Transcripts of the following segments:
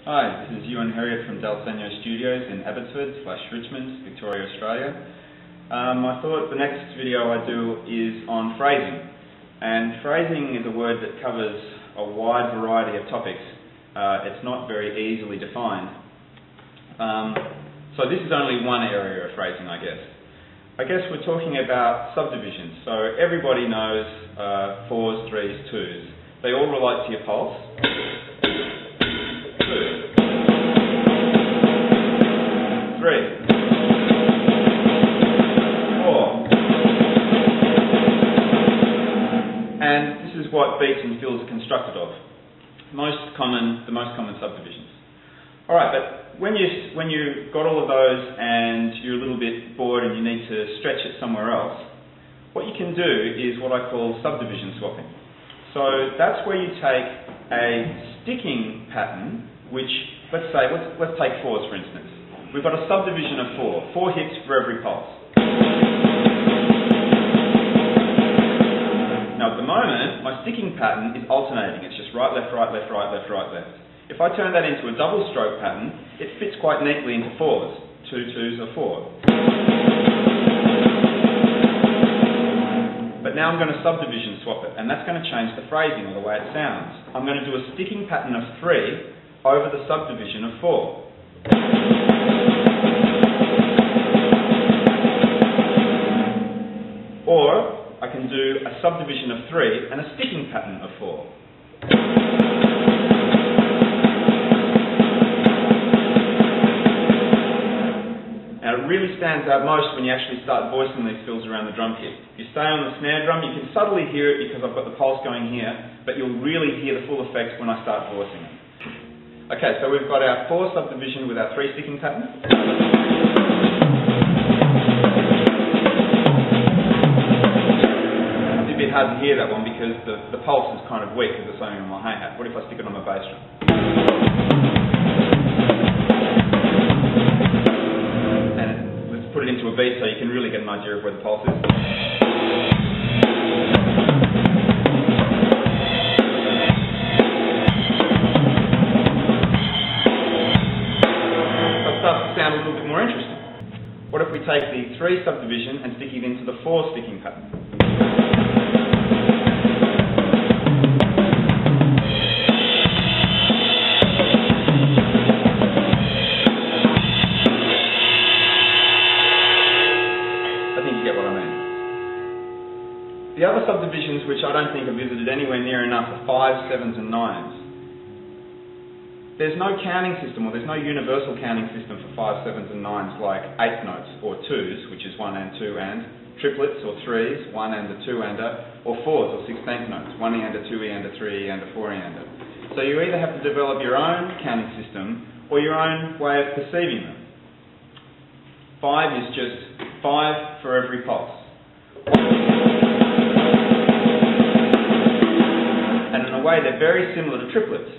Hi, this is Ewan Harriet from Dal Segno Studios in Abbotsford / Richmond, Victoria, Australia. I thought the next video I do is on phrasing. And phrasing is a word that covers a wide variety of topics. It's not very easily defined. So this is only one area of phrasing, I guess. I guess we're talking about subdivisions. So everybody knows 4s, 3s, 2s. They all relate to your pulse. 2, 3. And this is what beats and fills are constructed of. The most common subdivisions. Alright, but when you've got all of those and you're a little bit bored and you need to stretch it somewhere else, what you can do is what I call subdivision swapping. So that's where you take a sticking pattern, which, let's take 4s for instance. We've got a subdivision of 4 hits for every pulse. Now at the moment, my sticking pattern is alternating. It's just right, left, right, left, right, left, right, left. If I turn that into a double stroke pattern, it fits quite neatly into 4s. 2 2s or 4. But now I'm going to subdivision swap it, and that's going to change the phrasing or the way it sounds. I'm going to do a sticking pattern of 3 over the subdivision of 4. Or I can do a subdivision of 3 and a sticking pattern of 4. Now it really stands out most when you actually start voicing these fills around the drum kit. If you stay on the snare drum, you can subtly hear it because I've got the pulse going here, but you'll really hear the full effects when I start voicing it. Okay, so we've got our 4 subdivision with our 3 sticking pattern. It's a bit hard to hear that one because the pulse is kind of weak because it's only on my hi-hat. What if I stick it on my bass drum? And let's put it into a beat so you can really get an idea of where the pulse is. Sound a little bit more interesting. What if we take the 3 subdivision and stick it into the 4 sticking pattern? I think you get what I mean. The other subdivisions which I don't think are visited anywhere near enough are 5s, 7s and 9s. There's no counting system, or there's no universal counting system for 5s, 7s and 9s like 8th notes or 2s, which is 1 and 2 and, triplets or 3s, 1 and a 2 and a, or 4s or 16th notes, 1 and a, 2 and a, 3 and a, 4 and a. So you either have to develop your own counting system or your own way of perceiving them. 5 is just 5 for every pulse. And in a way they're very similar to triplets.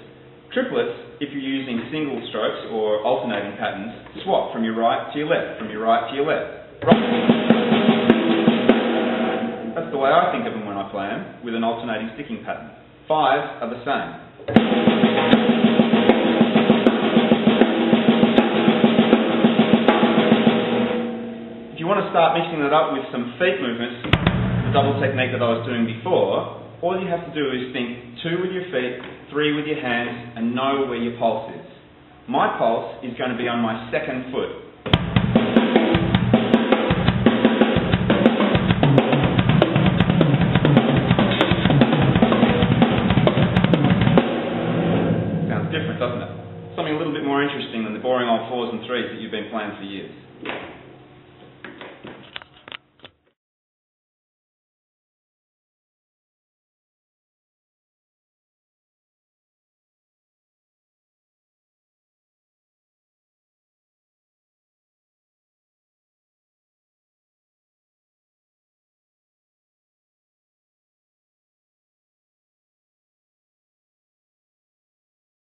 Triplets, if you're using single strokes or alternating patterns, swap from your right to your left, from your right to your left. That's the way I think of them when I play them, with an alternating sticking pattern. 5s are the same. If you want to start mixing it up with some feet movements, the double technique that I was doing before, all you have to do is think 2 with your feet, 3 with your hands, and know where your pulse is. My pulse is going to be on my 2nd foot.